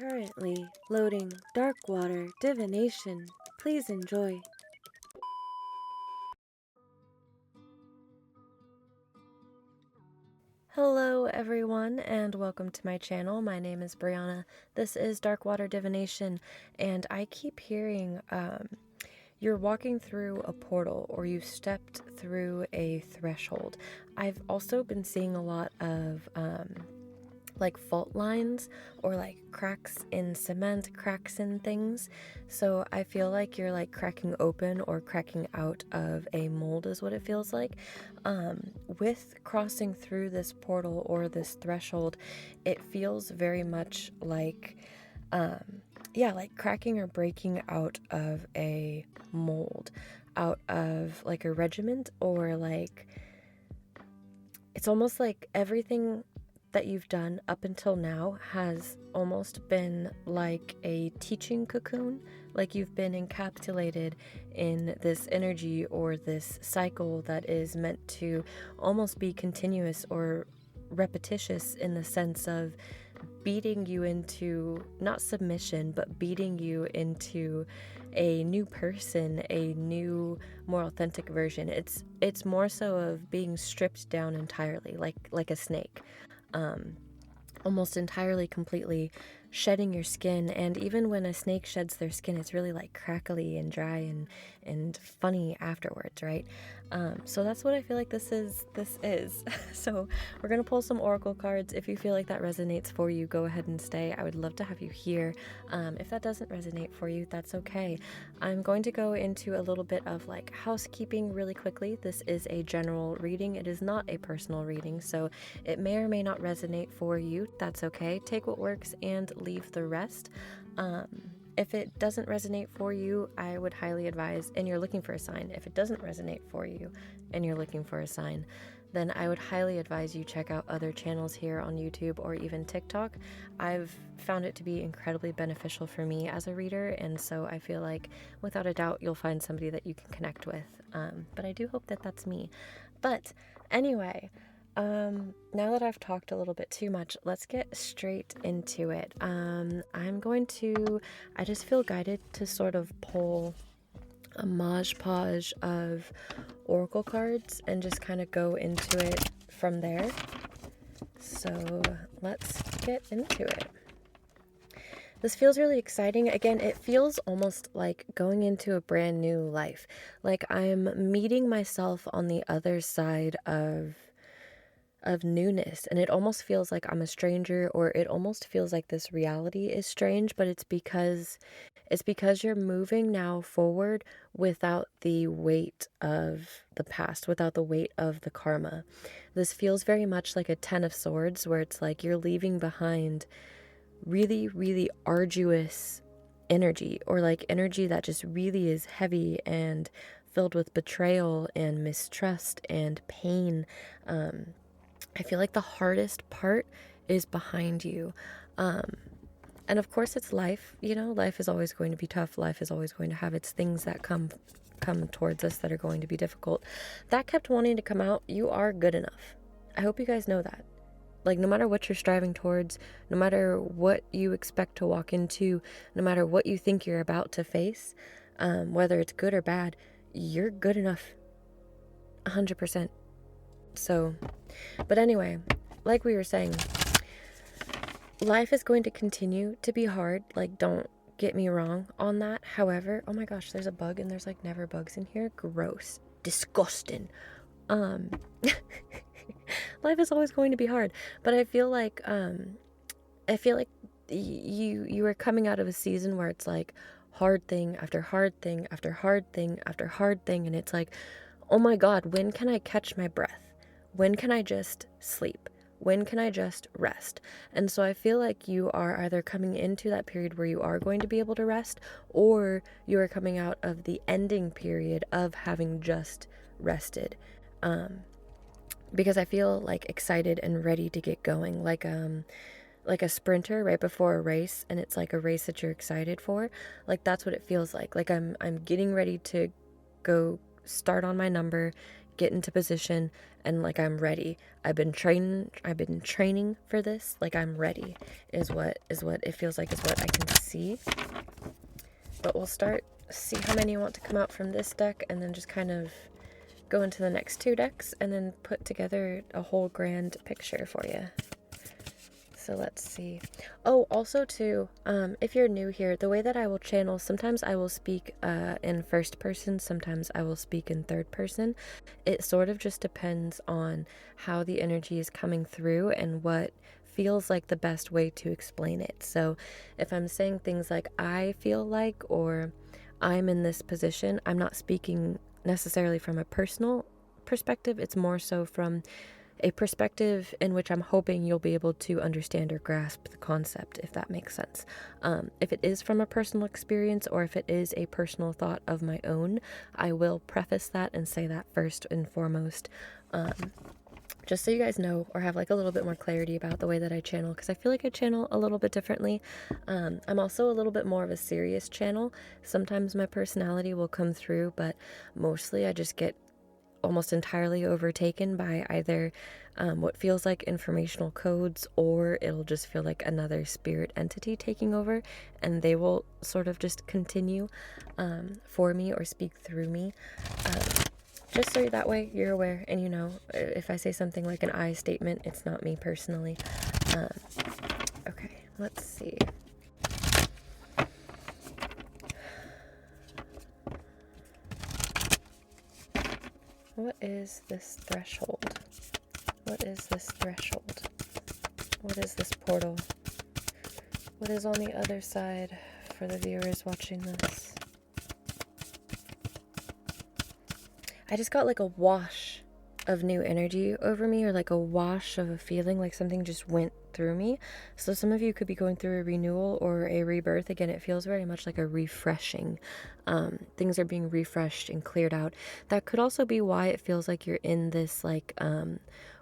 Currently loading dark water divination. Please enjoy. Hello everyone and welcome to my channel. My name is Brianna. This is Dark Water Divination and I keep hearing you're walking through a portal or you stepped through a threshold. I've also been seeing a lot of like fault lines or like cracks in cement, cracks in things. So I feel like you're like cracking open or cracking out of a mold is what it feels like. With crossing through this portal or this threshold, it feels very much like like cracking or breaking out of a mold, out of like a regiment, or like it's almost like everything that you've done up until now has almost been like a teaching cocoon, like you've been encapsulated in this energy or this cycle that is meant to almost be continuous or repetitious, in the sense of beating you into not submission, but beating you into a new person, a new, more authentic version. It's more so of being stripped down entirely, like a snake. Almost entirely, completely shedding your skin. And even when a snake sheds their skin, it's really like crackly and dry and funny afterwards, right? So that's what I feel like this is. So we're gonna pull some oracle cards. If you feel like that resonates for you, go ahead and stay. I would love to have you here. If that doesn't resonate for you, that's okay. I'm going to go into a little bit of like housekeeping really quickly. This is a general reading. It is not a personal reading, so it may or may not resonate for you. That's okay. Take what works and leave the rest. If it doesn't resonate for you, I would highly advise, and you're looking for a sign, if it doesn't resonate for you and you're looking for a sign, then I would highly advise you check out other channels here on YouTube or even TikTok. I've found it to be incredibly beneficial for me as a reader, and so I feel like without a doubt you'll find somebody that you can connect with. But I do hope that that's me. But anyway, now that I've talked a little bit too much, let's get straight into it. I just feel guided to sort of pull a Maj Podge of oracle cards and just kind of go into it from there. So let's get into it. This feels really exciting. Again, it feels almost like going into a brand new life. Like I'm meeting myself on the other side of newness, and it almost feels like I'm a stranger, or it almost feels like this reality is strange, but it's because you're moving now forward without the weight of the past, without the weight of the karma. This feels very much like a 10 of Swords, where it's like you're leaving behind really, really arduous energy, or like energy that just really is heavy and filled with betrayal and mistrust and pain. I feel like the hardest part is behind you. And of course it's life, life is always going to be tough. Life is always going to have its things that come towards us that are going to be difficult. That kept wanting to come out. You are good enough. I hope you guys know that. Like, no matter what you're striving towards, no matter what you expect to walk into, no matter what you think you're about to face, whether it's good or bad, you're good enough. 100%. So, but anyway, like we were saying, life is going to continue to be hard. Like, don't get me wrong on that. However, oh my gosh, there's a bug, and there's like never bugs in here. Gross. Disgusting. Life is always going to be hard, but I feel like you are coming out of a season where it's like hard thing after hard thing after hard thing after hard thing, and it's like, oh my God, when can I catch my breath? When can I just sleep? When can I just rest? And so I feel like you are either coming into that period where you are going to be able to rest, or you are coming out of the ending period of having just rested. Because I feel like excited and ready to get going, like a sprinter right before a race, and it's like a race that you're excited for. Like, that's what it feels like. Like I'm getting ready to go start on my number, get into position and like I'm ready. I've been training for this. Like I'm ready is what it feels like, is what I can see. But we'll see how many you want to come out from this deck, and then just kind of go into the next 2 decks and then put together a whole grand picture for you. So let's see. Oh, also too, if you're new here, the way that I will channel, sometimes I will speak in first person, sometimes I will speak in third person. It sort of just depends on how the energy is coming through and what feels like the best way to explain it. So if I'm saying things like I feel like, or I'm in this position, I'm not speaking necessarily from a personal perspective. It's more so from a perspective in which I'm hoping you'll be able to understand or grasp the concept, if that makes sense. If it is from a personal experience, or if it is a personal thought of my own, I will preface that and say that first and foremost, just so you guys know, or have like a little bit more clarity about the way that I channel, because I feel like I channel a little bit differently. I'm also a little bit more of a serious channel. Sometimes my personality will come through, but mostly I just get almost entirely overtaken by either what feels like informational codes, or it'll just feel like another spirit entity taking over, and they will sort of just continue for me or speak through me. Just so that way you're aware, and you know, if I say something like an I statement, it's not me personally. Okay, let's see. What is this threshold? What is this threshold? What is this portal? What is on the other side for the viewers watching this? I just got like a wash of new energy over me, or like a wash of a feeling, like something just went through me. So some of you could be going through a renewal or a rebirth. Again, it feels very much like a refreshing. Things are being refreshed and cleared out. That could also be why it feels like you're in this like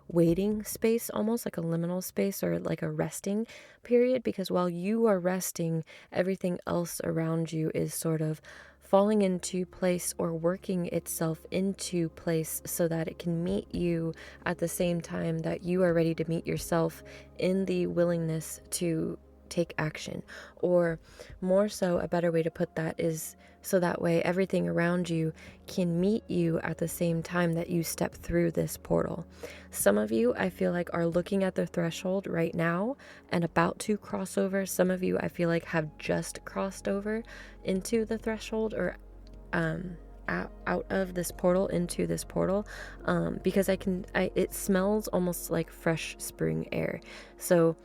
waiting space, almost like a liminal space, or like a resting period, because while you are resting, everything else around you is sort of falling into place or working itself into place so that it can meet you at the same time that you are ready to meet yourself in the willingness to take action. Or more so, a better way to put that is so that way everything around you can meet you at the same time that you step through this portal. Some of you, I feel like, are looking at the threshold right now and about to cross over. Some of you, I feel like, have just crossed over into the threshold, or out of this portal into this portal, because it smells almost like fresh spring air. So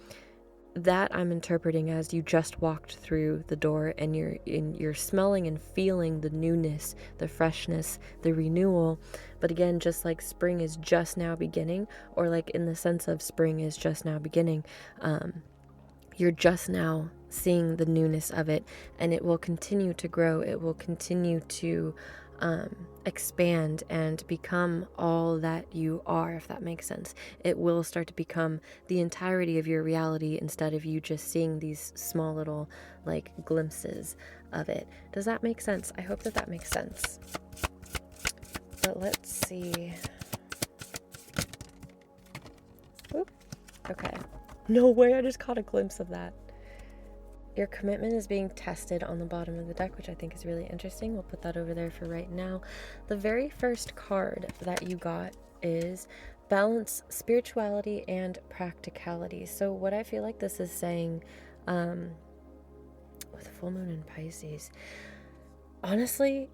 that I'm interpreting as you just walked through the door, and you're smelling and feeling the newness, the freshness, the renewal. But again, just like spring is just now beginning, or like in the sense of spring is just now beginning, you're just now seeing the newness of it, and it will continue to grow. It will continue to expand and become all that you are, if that makes sense. It will start to become the entirety of your reality, instead of you just seeing these small little like glimpses of it. Does that make sense? I hope that makes sense. But let's see. Oop. Okay. No way, I just caught a glimpse of that. Your commitment is being tested on the bottom of the deck, which I think is really interesting. We'll put that over there for right now. The very first card that you got is balance, spirituality, and practicality. So what I feel like this is saying, with full moon in Pisces, honestly,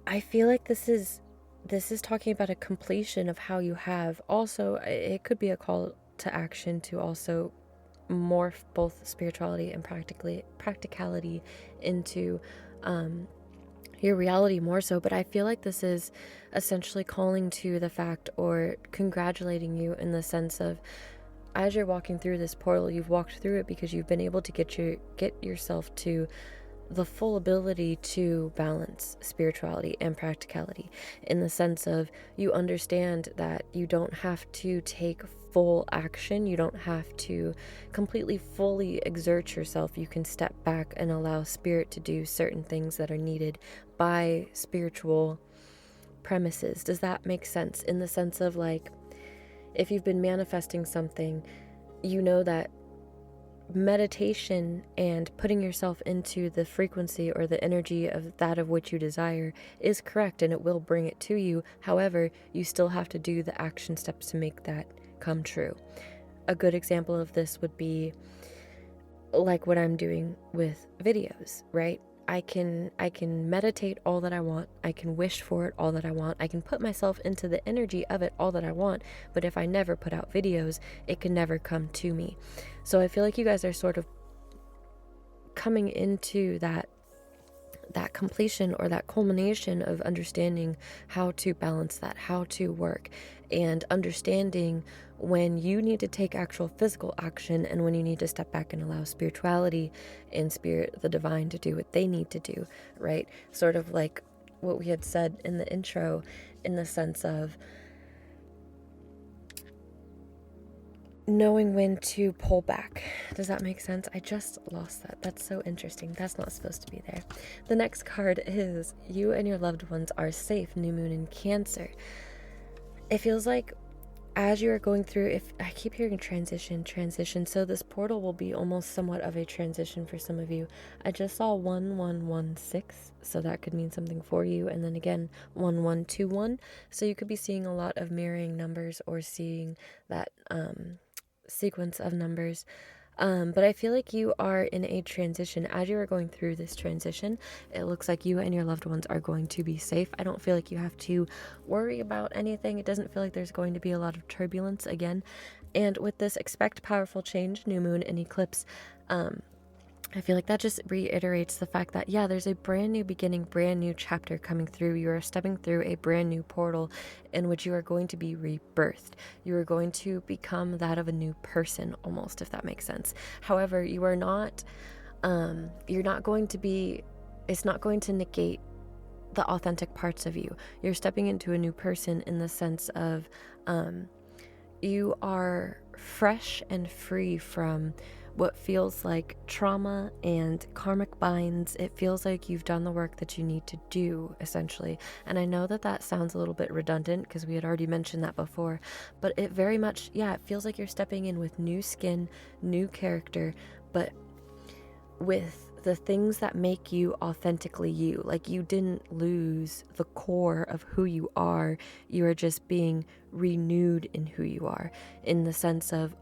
I feel like this is talking about a completion of how you have. Also, it could be a call to action to also morph both spirituality and practicality into your reality more so. But I feel like this is essentially calling to the fact, or congratulating you in the sense of, as you're walking through this portal, you've walked through it because you've been able to get yourself to the full ability to balance spirituality and practicality, in the sense of you understand that you don't have to take full action. You don't have to completely fully exert yourself. You can step back and allow spirit to do certain things that are needed by spiritual premises. Does that make sense? In the sense of like, if you've been manifesting something, you know that meditation and putting yourself into the frequency or the energy of that of which you desire is correct, and it will bring it to you. However, you still have to do the action steps to make that come true. A good example of this would be like what I'm doing with videos, right? I can meditate all that I want. I can wish for it all that I want. I can put myself into the energy of it all that I want. But if I never put out videos, it can never come to me. So I feel like you guys are sort of coming into that completion or that culmination of understanding how to balance that, how to work, and understanding when you need to take actual physical action and when you need to step back and allow spirituality and spirit, the divine, to do what they need to do, right? Sort of like what we had said in the intro, in the sense of knowing when to pull back. Does that make sense? I just lost that. That's so interesting. That's not supposed to be there. The next card is you and your loved ones are safe. New moon in Cancer. It feels like as you are going through, if I keep hearing transition, so this portal will be almost somewhat of a transition for some of you. I just saw 1116, so that could mean something for you, and then again 1121, so you could be seeing a lot of mirroring numbers or seeing that sequence of numbers. But I feel like you are in a transition. As you are going through this transition, it looks like you and your loved ones are going to be safe. I don't feel like you have to worry about anything. It doesn't feel like there's going to be a lot of turbulence again. And with this expect powerful change, new moon and eclipse, I feel like that just reiterates the fact that, yeah, there's a brand new beginning, brand new chapter coming through. You are stepping through a brand new portal in which you are going to be rebirthed. You are going to become that of a new person, almost, if that makes sense. However, you are not, you're not going to be, it's not going to negate the authentic parts of you. You're stepping into a new person in the sense of, you are fresh and free from what feels like trauma and karmic binds. It feels like you've done the work that you need to do, essentially. And I know that that sounds a little bit redundant because we had already mentioned that before, but it very much, yeah, it feels like you're stepping in with new skin, new character, but with the things that make you authentically you. Like, you didn't lose the core of who you are. You are just being renewed in who you are, in the sense of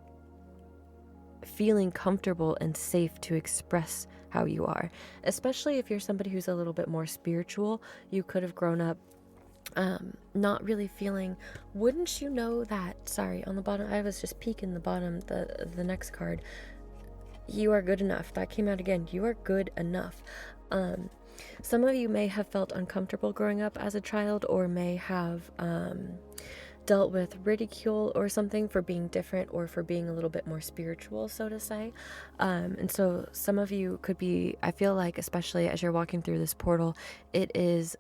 feeling comfortable and safe to express how you are. Especially if you're somebody who's a little bit more spiritual, you could have grown up not really feeling, wouldn't you know that, sorry, on the bottom, I was just peeking the bottom, the next card, you are good enough. That came out again. You are good enough. Some of you may have felt uncomfortable growing up as a child, or may have dealt with ridicule or something for being different or for being a little bit more spiritual, so to say. And so some of you could be, I feel like, especially as you're walking through this portal, it is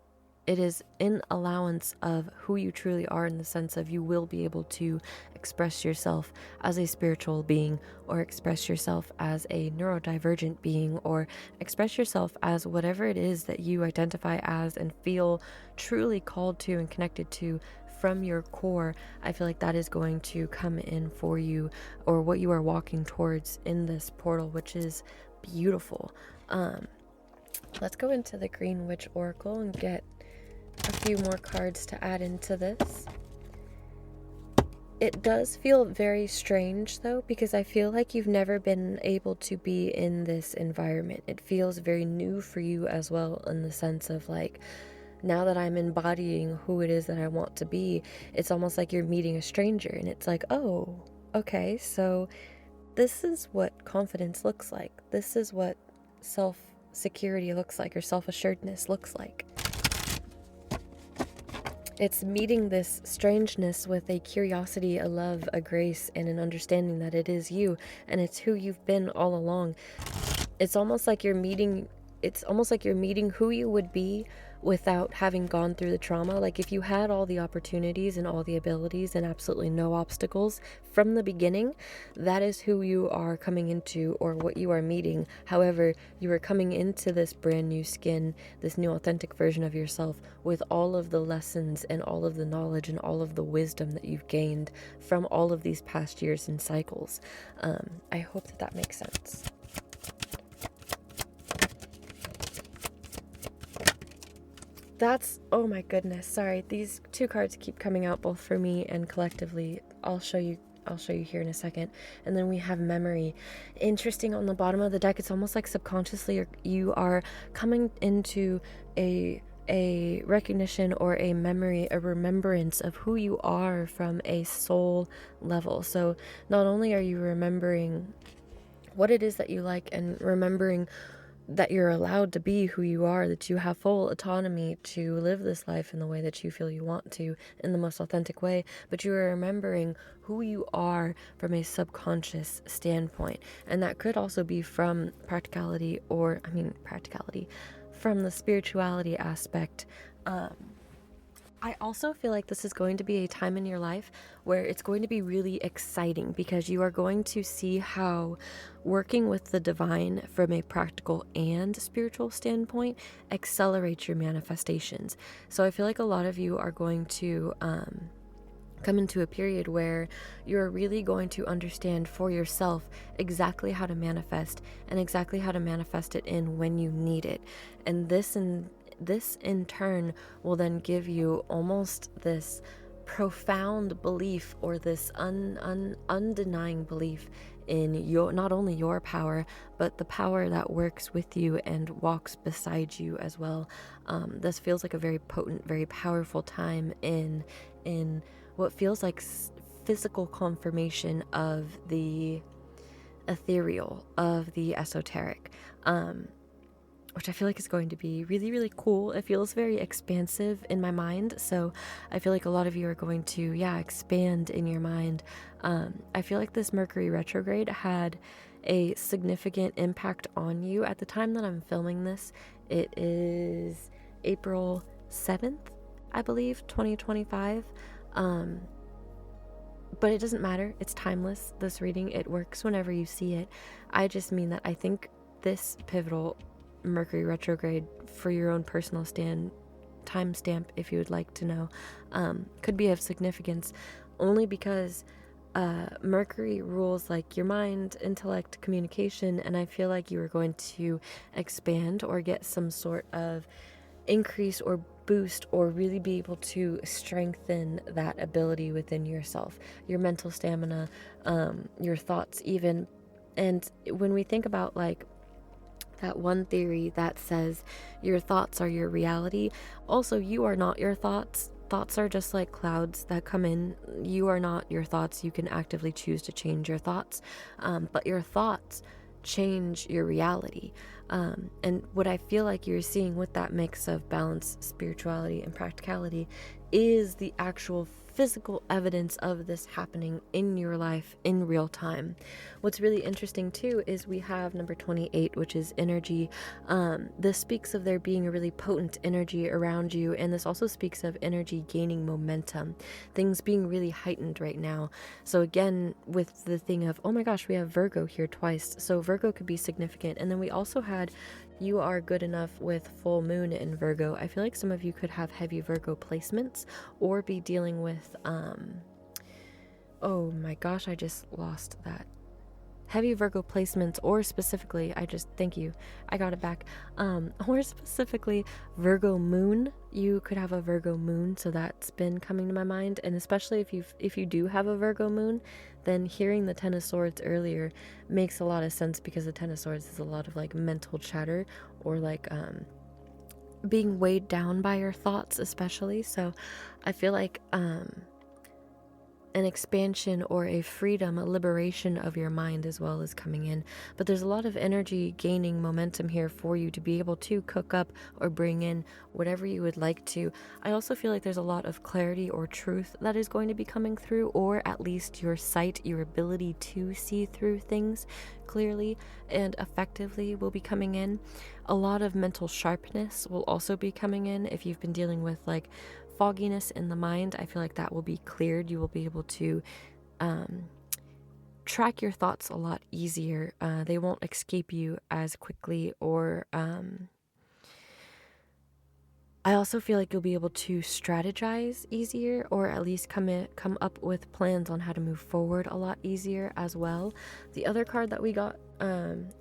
in allowance of who you truly are, in the sense of you will be able to express yourself as a spiritual being, or express yourself as a neurodivergent being, or express yourself as whatever it is that you identify as and feel truly called to and connected to from your core. I feel like that is going to come in for you, or what you are walking towards in this portal, which is beautiful. Let's go into the Green Witch Oracle and get a few more cards to add into this. It does feel very strange though, because I feel like you've never been able to be in this environment. It feels very new for you as well, in the sense of like, now that I'm embodying who it is that I want to be, it's almost like you're meeting a stranger, and it's like, oh, okay, so this is what confidence looks like. This is what self-security looks like, or self-assuredness looks like. It's meeting this strangeness with a curiosity, a love, a grace, and an understanding that it is you, and it's who you've been all along. It's almost like you're meeting who you would be without having gone through the trauma. Like if you had all the opportunities and all the abilities and absolutely no obstacles from the beginning, that is who you are coming into or what you are meeting. However, you are coming into this brand new skin, this new authentic version of yourself with all of the lessons and all of the knowledge and all of the wisdom that you've gained from all of these past years and cycles. I hope that that makes sense. That's, oh my goodness, sorry, these two cards keep coming out both for me and collectively. I'll show you here in a second. And then we have memory. Interesting, on the bottom of the deck, it's almost like subconsciously you are coming into a recognition or a memory, a remembrance of who you are from a soul level. So not only are you remembering what it is that you like and remembering that you're allowed to be who you are, that you have full autonomy to live this life in the way that you feel you want to, in the most authentic way, but you are remembering who you are from a subconscious standpoint. And that could also be from practicality, from the spirituality aspect. I also feel like this is going to be a time in your life where it's going to be really exciting, because you are going to see how working with the divine from a practical and spiritual standpoint accelerates your manifestations. So I feel like a lot of you are going to come into a period where you're really going to understand for yourself exactly how to manifest, and exactly how to manifest it in when you need it. And this in turn will then give you almost this profound belief, or this undenying belief in your, not only your power, but the power that works with you and walks beside you as well. This feels like a very potent, very powerful time in what feels like physical confirmation of the ethereal, of the esoteric, which I feel like is going to be really, really cool. It feels very expansive in my mind, so I feel like a lot of you are going to, expand in your mind. I feel like this Mercury retrograde had a significant impact on you. At the time that I'm filming this, it is April 7th, I believe, 2025. But it doesn't matter. It's timeless, this reading. It works whenever you see it. I just mean that I think this pivotal Mercury retrograde, for your own personal timestamp, if you would like to know, could be of significance, only because Mercury rules like your mind, intellect, communication, and I feel like you are going to expand or get some sort of increase or boost, or really be able to strengthen that ability within yourself, your mental stamina, your thoughts even. And when we think about like that one theory that says your thoughts are your reality, also you are not your thoughts. Thoughts are just like clouds that come in. You are not your thoughts. You can actively choose to change your thoughts, but your thoughts change your reality. And what I feel like you're seeing with that mix of balance, spirituality, and practicality is the actual physical evidence of this happening in your life in real time. What's really interesting too is we have number 28, which is energy. This speaks of there being a really potent energy around you, and this also speaks of energy gaining momentum, things being really heightened right now. So again, with the thing of, oh my gosh, we have Virgo here twice, so Virgo could be significant. And then we also had, you are good enough with full moon in Virgo. I feel like some of you could have heavy Virgo placements, or be dealing with oh my gosh, I just lost that. Heavy Virgo placements, or specifically, thank you, I got it back, or specifically Virgo moon. You could have a Virgo moon, so that's been coming to my mind. And especially if you do have a Virgo moon, then hearing the Ten of Swords earlier makes a lot of sense, because the Ten of Swords is a lot of like mental chatter, or like being weighed down by your thoughts especially. So I feel like an expansion or a freedom, a liberation of your mind as well is coming in. But there's a lot of energy gaining momentum here for you to be able to cook up or bring in whatever you would like to. I also feel like there's a lot of clarity or truth that is going to be coming through, or at least your sight, your ability to see through things clearly and effectively will be coming in. A lot of mental sharpness will also be coming in. If you've been dealing with like fogginess in the mind, I feel like that will be cleared. You will be able to track your thoughts a lot easier. They won't escape you as quickly, or I also feel like you'll be able to strategize easier, or at least come up with plans on how to move forward a lot easier as well. The other card that we got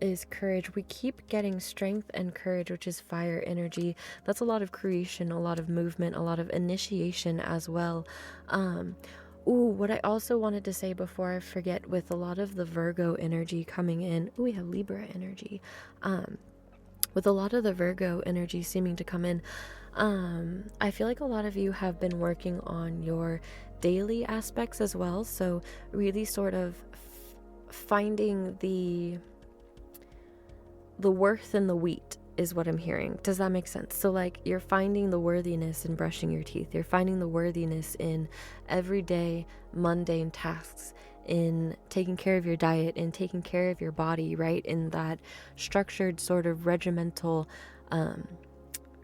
is courage. We keep getting strength and courage, which is fire energy. That's a lot of creation, a lot of movement, a lot of initiation as well. What I also wanted to say before I forget, with a lot of the Virgo energy coming in, we have Libra energy. With a lot of the Virgo energy seeming to come in, I feel like a lot of you have been working on your daily aspects as well. So really sort of finding the worth in the wheat is what I'm hearing. Does that make sense? So like you're finding the worthiness in brushing your teeth. You're finding the worthiness in everyday mundane tasks, in taking care of your diet, in taking care of your body, right? In that structured sort of regimental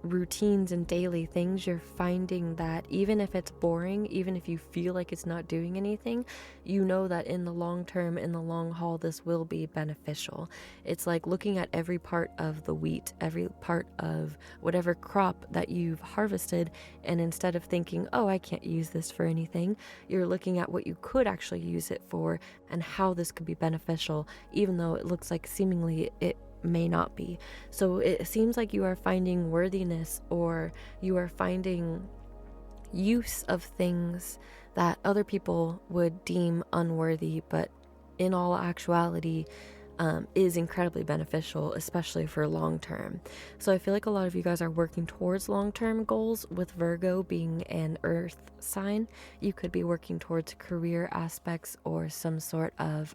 routines and daily things. You're finding that even if it's boring, even if you feel like it's not doing anything, you know that in the long term, in the long haul, this will be beneficial. It's like looking at every part of the wheat, every part of whatever crop that you've harvested, and instead of thinking, oh, I can't use this for anything, you're looking at what you could actually use it for and how this could be beneficial, even though it looks like seemingly it may not be. So it seems like you are finding worthiness, or you are finding use of things that other people would deem unworthy, but in all actuality is incredibly beneficial, especially for long term. So I feel like a lot of you guys are working towards long-term goals. With Virgo being an earth sign, you could be working towards career aspects or some sort of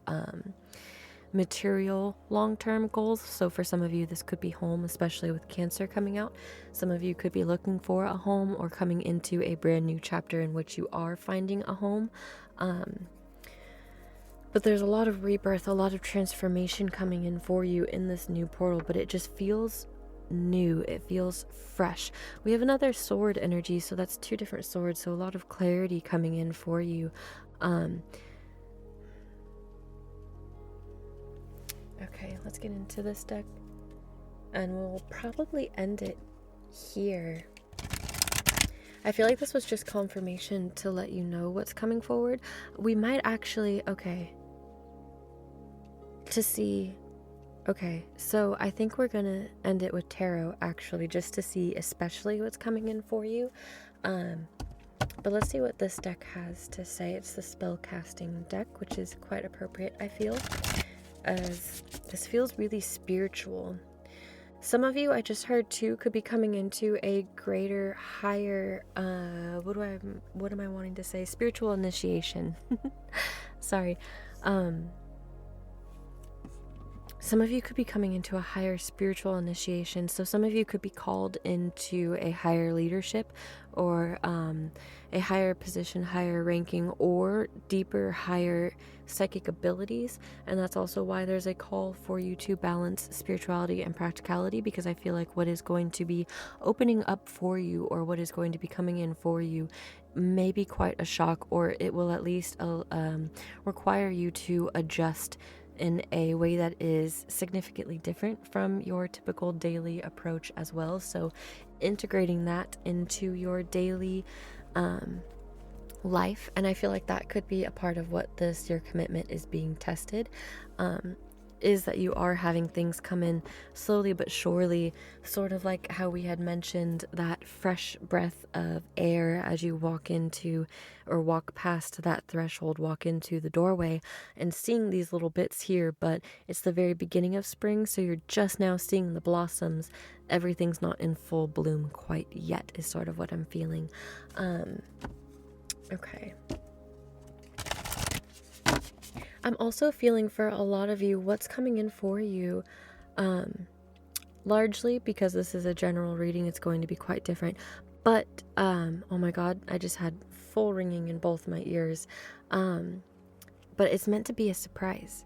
material long-term goals. So for some of you, this could be home, especially with Cancer coming out. Some of you could be looking for a home or coming into a brand new chapter in which you are finding a home. But there's a lot of rebirth, a lot of transformation coming in for you in this new portal, but it just feels new. It feels fresh. We have another sword energy, so that's two different swords, so a lot of clarity coming in for you. Okay, let's get into this deck, and we'll probably end it here. I feel like this was just confirmation to let you know what's coming forward. We might actually, so I think we're gonna end it with tarot, actually, just to see especially what's coming in for you. But let's see what this deck has to say. It's the spell casting deck, which is quite appropriate, I feel, as this feels really spiritual. Some of you, I just heard too, could be coming into a greater, higher, what am I wanting to say? Spiritual initiation. Sorry. Some of you could be coming into a higher spiritual initiation. So some of you could be called into a higher leadership, or a higher position, higher ranking, or deeper, higher psychic abilities. And that's also why there's a call for you to balance spirituality and practicality, because I feel like what is going to be opening up for you, or what is going to be coming in for you, may be quite a shock, or it will at least require you to adjust in a way that is significantly different from your typical daily approach as well. So integrating that into your daily life, and I feel like that could be a part of what your commitment is being tested, is that you are having things come in slowly but surely, sort of like how we had mentioned that fresh breath of air as you walk into, or walk past that threshold, walk into the doorway, and seeing these little bits here, but it's the very beginning of spring, so you're just now seeing the blossoms. Everything's not in full bloom quite yet, is sort of what I'm feeling. Okay. I'm also feeling for a lot of you what's coming in for you. Largely because this is a general reading, it's going to be quite different. But, oh my god, I just had full ringing in both my ears. But it's meant to be a surprise.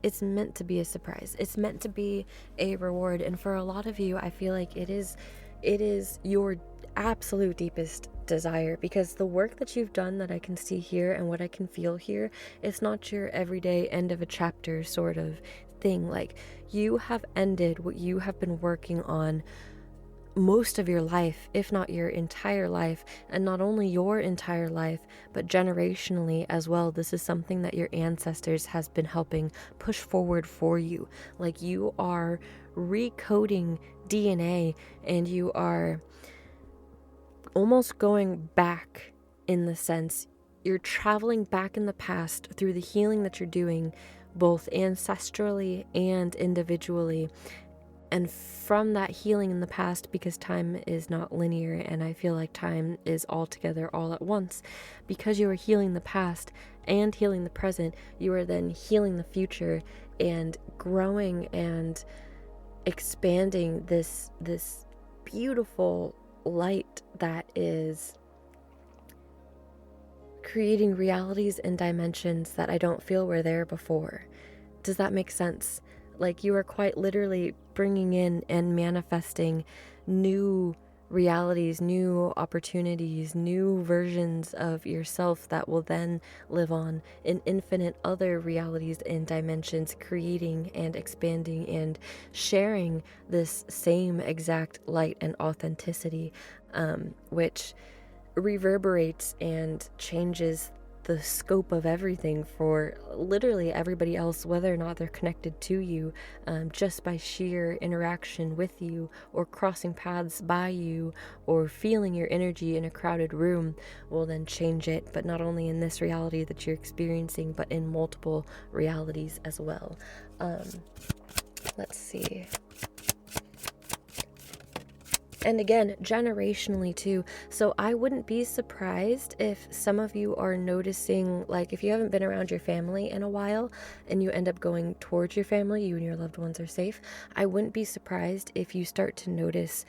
It's meant to be a surprise. It's meant to be a reward. And for a lot of you, I feel like it is your absolute deepest desire, because the work that you've done that I can see here and what I can feel here, it's not your everyday end of a chapter sort of thing. Like, you have ended what you have been working on most of your life, if not your entire life, and not only your entire life, but generationally as well. This is something that your ancestors has been helping push forward for you. Like, you are recoding DNA, and you are almost going back, in the sense you're traveling back in the past through the healing that you're doing both ancestrally and individually. And from that healing in the past, because time is not linear, and I feel like time is all together all at once, because you are healing the past and healing the present, you are then healing the future and growing and expanding this beautiful light that is creating realities and dimensions that I don't feel were there before. Does that make sense? Like, you are quite literally bringing in and manifesting new realities, new opportunities, new versions of yourself that will then live on in infinite other realities and dimensions, creating and expanding and sharing this same exact light and authenticity, which reverberates and changes the scope of everything for literally everybody else, whether or not they're connected to you, just by sheer interaction with you, or crossing paths by you, or feeling your energy in a crowded room will then change it, but not only in this reality that you're experiencing, but in multiple realities as well. Let's see. And again, generationally too. So I wouldn't be surprised if some of you are noticing, like, if you haven't been around your family in a while and you end up going towards your family, you and your loved ones are safe, I wouldn't be surprised if you start to notice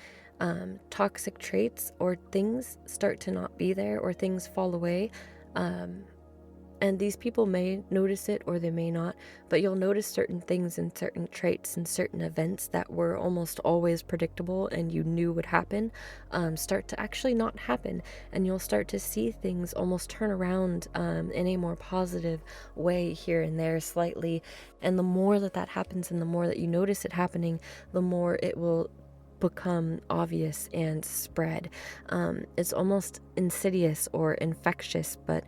toxic traits, or things start to not be there, or things fall away. And these people may notice it or they may not, but you'll notice certain things and certain traits and certain events that were almost always predictable and you knew would happen, start to actually not happen. And you'll start to see things almost turn around in a more positive way here and there slightly. And the more that happens, and the more that you notice it happening, the more it will become obvious and spread. It's almost insidious or infectious, but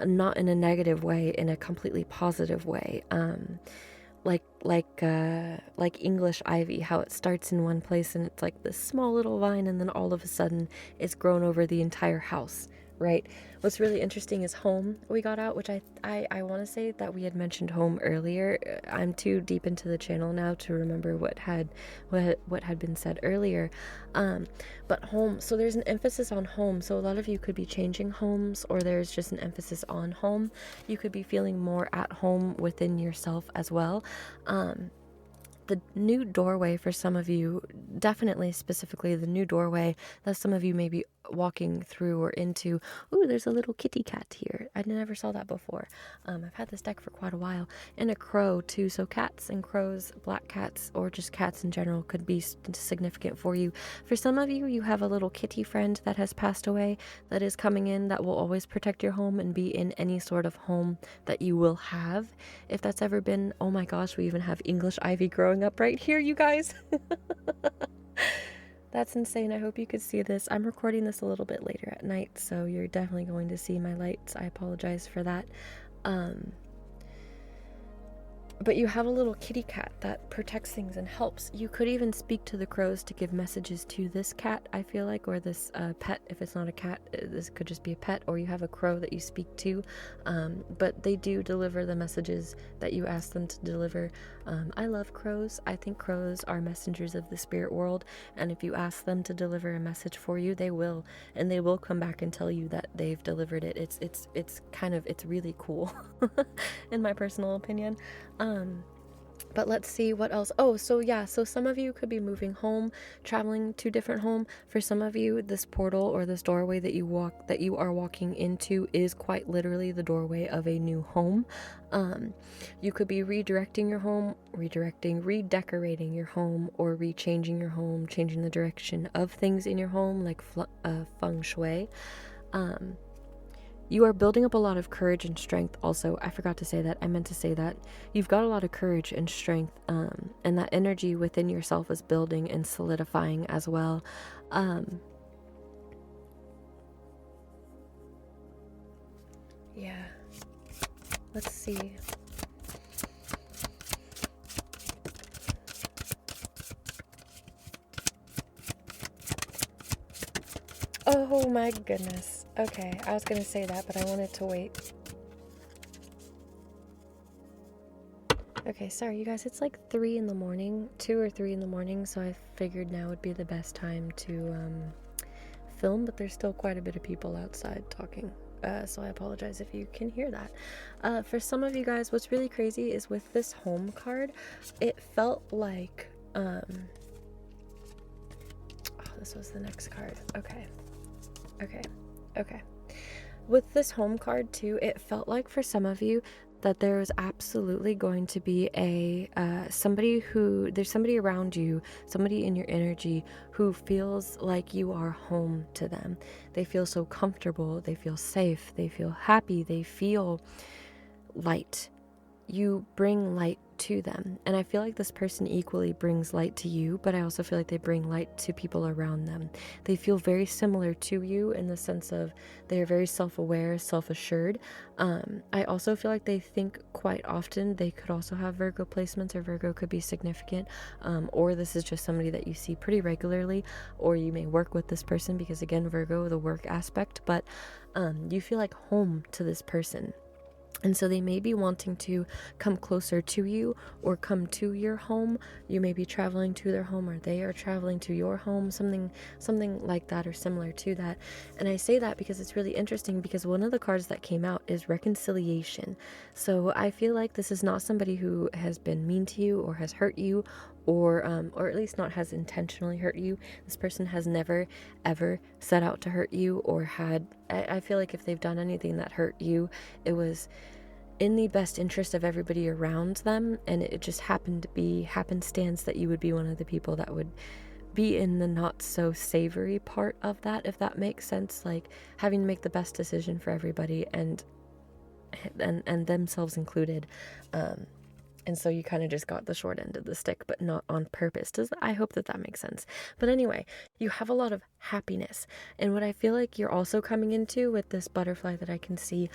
not in a negative way, in a completely positive way. Like English ivy, how it starts in one place and it's like this small little vine, and then all of a sudden it's grown over the entire house, right? What's really interesting is home we got out, which I want to say that we had mentioned home earlier. I'm too deep into the channel now to remember what had been said earlier. But home, so there's an emphasis on home. So a lot of you could be changing homes, or there's just an emphasis on home. You could be feeling more at home within yourself as well. The new doorway for some of you, definitely specifically the new doorway that some of you may be walking through or into. Ooh, there's a little kitty cat here. I never saw that before. I've had this deck for quite a while. And a crow too. So cats and crows, black cats, or just cats in general could be significant for you. For some of you, you have a little kitty friend that has passed away that is coming in, that will always protect your home and be in any sort of home that you will have. If that's ever been, oh my gosh, we even have English ivy growing up right here, you guys. That's insane. I hope you could see this. I'm recording this a little bit later at night, so you're definitely going to see my lights. I apologize for that. But you have a little kitty cat that protects things and helps. You could even speak to the crows to give messages to this cat, I feel like, or this pet. If it's not a cat, this could just be a pet, or you have a crow that you speak to. But they do deliver the messages that you ask them to deliver. I love crows. I think crows are messengers of the spirit world, and if you ask them to deliver a message for you, they will, and they will come back and tell you that they've delivered it. It's really cool, in my personal opinion. But let's see what else. Oh, so some of you could be moving home, traveling to different home. For some of you, this portal or this doorway that you are walking into is quite literally the doorway of a new home. You could be redirecting your home, redecorating your home, or rechanging your home, changing the direction of things in your home, like feng shui. You are building up a lot of courage and strength also. I forgot to say that. I meant to say that. You've got a lot of courage and strength, and that energy within yourself is building and solidifying as well. Yeah. Let's see. Oh my goodness. Okay, I was gonna say that, but I wanted to wait. Okay, sorry you guys, it's like 3 in the morning, 2 or 3 in the morning, so I figured now would be the best time to film, but there's still quite a bit of people outside talking. So I apologize if you can hear that. For some of you guys, what's really crazy is with this home card, it felt like, oh, this was the next card. Okay. With this home card too, it felt like for some of you that there was absolutely going to be there's somebody around you, somebody in your energy who feels like you are home to them. They feel so comfortable, they feel safe, they feel happy, they feel light. You bring light to them, and I feel like this person equally brings light to you, but I also feel like they bring light to people around them. They feel very similar to you in the sense of they are very self-aware, self-assured. I also feel like they think quite often. They could also have Virgo placements, or Virgo could be significant, or this is just somebody that you see pretty regularly, or you may work with this person because, again, Virgo, the work aspect, but you feel like home to this person. And so they may be wanting to come closer to you or come to your home. You may be traveling to their home, or they are traveling to your home, something like that or similar to that. And I say that because it's really interesting, because one of the cards that came out is reconciliation. So I feel like this is not somebody who has been mean to you or has hurt you, or at least not has intentionally hurt you. This person has never ever set out to hurt you, or I feel like if they've done anything that hurt you, it was in the best interest of everybody around them, and it just happened to be happenstance that you would be one of the people that would be in the not so savory part of that, if that makes sense, like having to make the best decision for everybody and themselves included. And so you kind of just got the short end of the stick, but not on purpose. I hope that makes sense. But anyway, you have a lot of happiness. And what I feel like you're also coming into with this butterfly that I can see,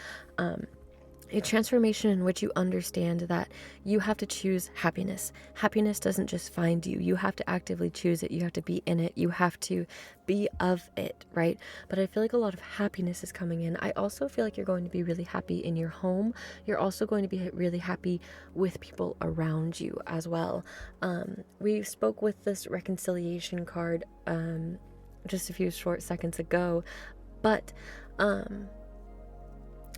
a transformation in which you understand that you have to choose happiness. Happiness doesn't just find you. You have to actively choose it. You have to be in it. You have to be of it, right? But I feel like a lot of happiness is coming in. I also feel like you're going to be really happy in your home. You're also going to be really happy with people around you as well. We spoke with this reconciliation card just a few short seconds ago, but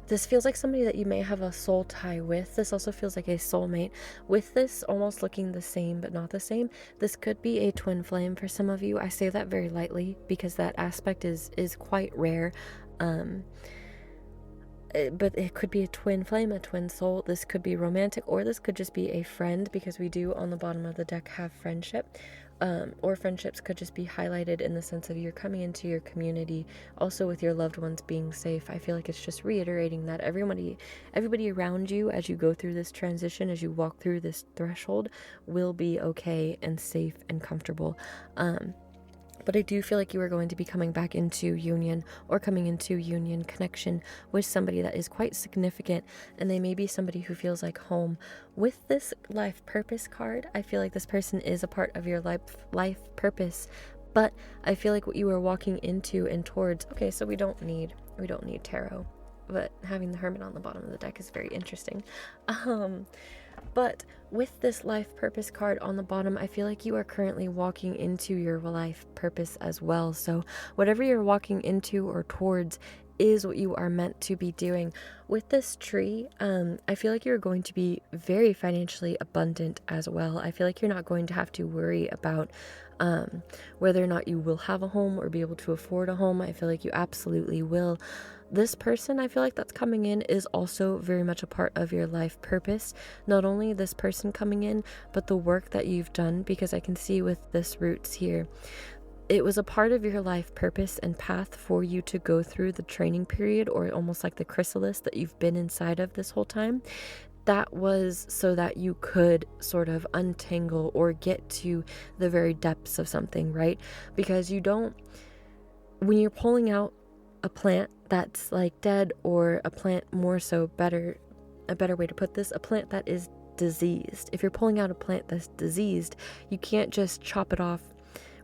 this feels like somebody that you may have a soul tie with. This also feels like a soulmate. With this almost looking the same but not the same, this could be a twin flame for some of you. I say that very lightly because that aspect is quite rare. But it could be a twin flame, a twin soul. This could be romantic, or this could just be a friend, because we do on the bottom of the deck have friendship. Or friendships could just be highlighted in the sense of you're coming into your community, also with your loved ones being safe. I feel like it's just reiterating that everybody around you, as you go through this transition, as you walk through this threshold, will be okay and safe and comfortable. But I do feel like you are going to be coming back into union or coming into union connection with somebody that is quite significant, and they may be somebody who feels like home. With this life purpose card, I feel like this person is a part of your life purpose, but I feel like what you are walking into and towards, okay, so we don't need tarot, but having the Hermit on the bottom of the deck is very interesting. But with this life purpose card on the bottom, I feel like you are currently walking into your life purpose as well. So whatever you're walking into or towards is what you are meant to be doing. With this tree, I feel like you're going to be very financially abundant as well. I feel like you're not going to have to worry about whether or not you will have a home or be able to afford a home. I feel like you absolutely will. This person, I feel like that's coming in, is also very much a part of your life purpose. Not only this person coming in, but the work that you've done, because I can see with this roots here, it was a part of your life purpose and path for you to go through the training period, or almost like the chrysalis that you've been inside of this whole time. That was so that you could sort of untangle or get to the very depths of something, right? Because when you're pulling out a plant that's like dead, or a plant, more so a better way to put this, a plant that is diseased. If you're pulling out a plant that's diseased, you can't just chop it off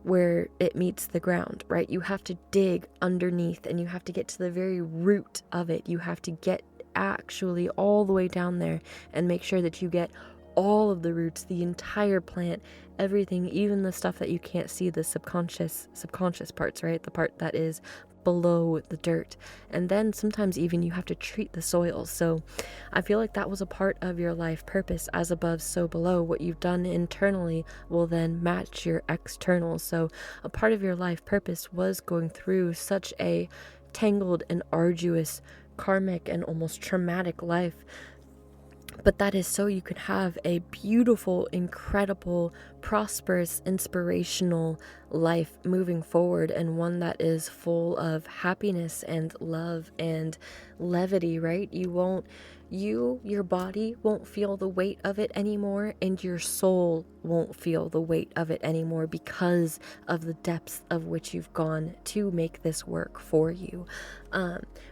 where it meets the ground, right? You have to dig underneath, and you have to get to the very root of it. You have to get actually all the way down there and make sure that you get all of the roots, the entire plant, everything, even the stuff that you can't see, the subconscious parts, right? The part that is below the dirt. And then sometimes even you have to treat the soil. So I feel like that was a part of your life purpose. As above, so below. What you've done internally will then match your external. So a part of your life purpose was going through such a tangled and arduous, karmic and almost traumatic life. But that is so you can have a beautiful, incredible, prosperous, inspirational life moving forward, and one that is full of happiness and love and levity, right? Your body won't feel the weight of it anymore, and your soul won't feel the weight of it anymore, because of the depths of which you've gone to make this work for you.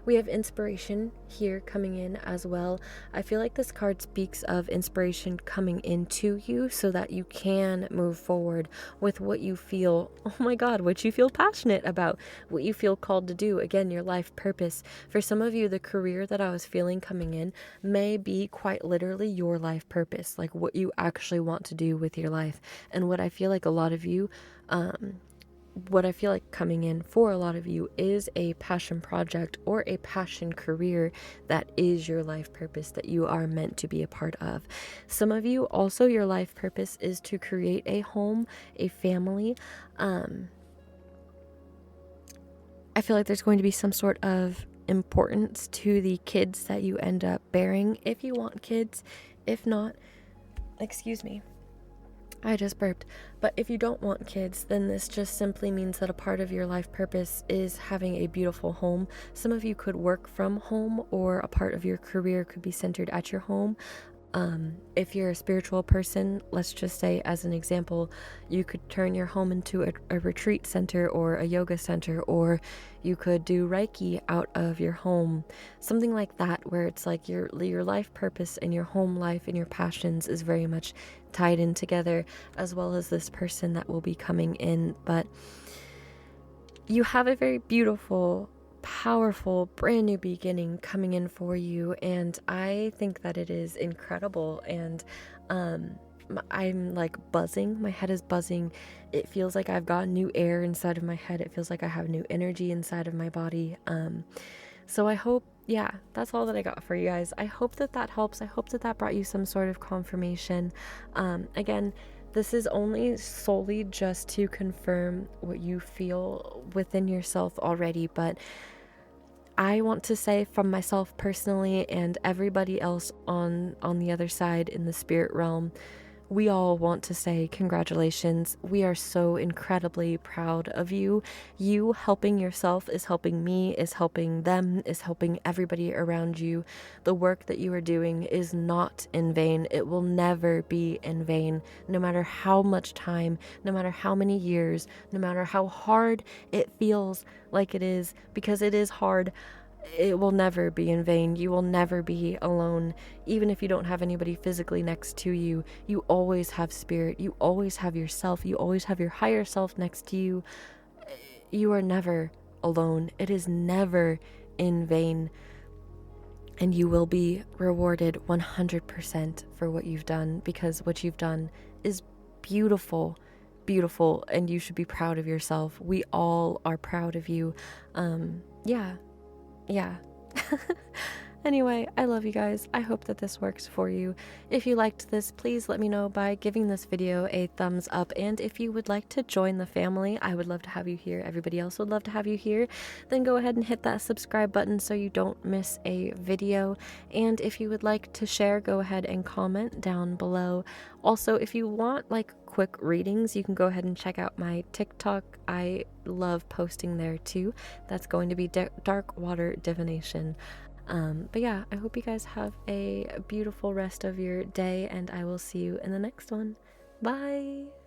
We have inspiration here coming in as well. I feel like this card speaks of inspiration coming into you so that you can move forward with what you feel, oh my God, what you feel passionate about, what you feel called to do. Again, your life purpose. For some of you, the career that I was feeling coming in may be quite literally your life purpose, like what you actually want to do with your life. And what I feel like coming in for a lot of you is a passion project or a passion career that is your life purpose, that you are meant to be a part of. Some of you also, your life purpose is to create a home, a family. I feel like there's going to be some sort of importance to the kids that you end up bearing, if you want kids. If not, excuse me, I just burped. But if you don't want kids, then this just simply means that a part of your life purpose is having a beautiful home. Some of you could work from home, or a part of your career could be centered at your home. If you're a spiritual person, let's just say as an example, you could turn your home into a retreat center or a yoga center, or you could do Reiki out of your home, something like that, where it's like your life purpose and your home life and your passions is very much tied in together, as well as this person that will be coming in. But you have a very beautiful, powerful, brand new beginning coming in for you, and I think that it is incredible. And I'm like buzzing, my head is buzzing. It feels like I've got new air inside of my head. It feels like I have new energy inside of my body. So I hope, yeah, that's all that I got for you guys. I hope that helps. I hope that brought you some sort of confirmation. Again, this is only solely just to confirm what you feel within yourself already, but I want to say from myself personally and everybody else on the other side in the spirit realm, we all want to say congratulations. We are so incredibly proud of you. You helping yourself is helping me, is helping them, is helping everybody around you. The work that you are doing is not in vain. It will never be in vain, no matter how much time, no matter how many years, no matter how hard it feels like it is, because it is hard. It will never be in vain. You will never be alone. Even if you don't have anybody physically next to you, you always have spirit. You always have yourself. You always have your higher self next to you. You are never alone. It is never in vain. And you will be rewarded 100% for what you've done, because what you've done is beautiful, beautiful, and you should be proud of yourself. We all are proud of you. Yeah. Anyway, I love you guys. I hope that this works for you. If you liked this, please let me know by giving this video a thumbs up. And if you would like to join the family, I would love to have you here. Everybody else would love to have you here. Then go ahead and hit that subscribe button so you don't miss a video. And if you would like to share, go ahead and comment down below. Also, if you want like quick readings, you can go ahead and check out my TikTok. I love posting there too. That's going to be Dark Water Divination. But yeah, I hope you guys have a beautiful rest of your day, and I will see you in the next one. Bye!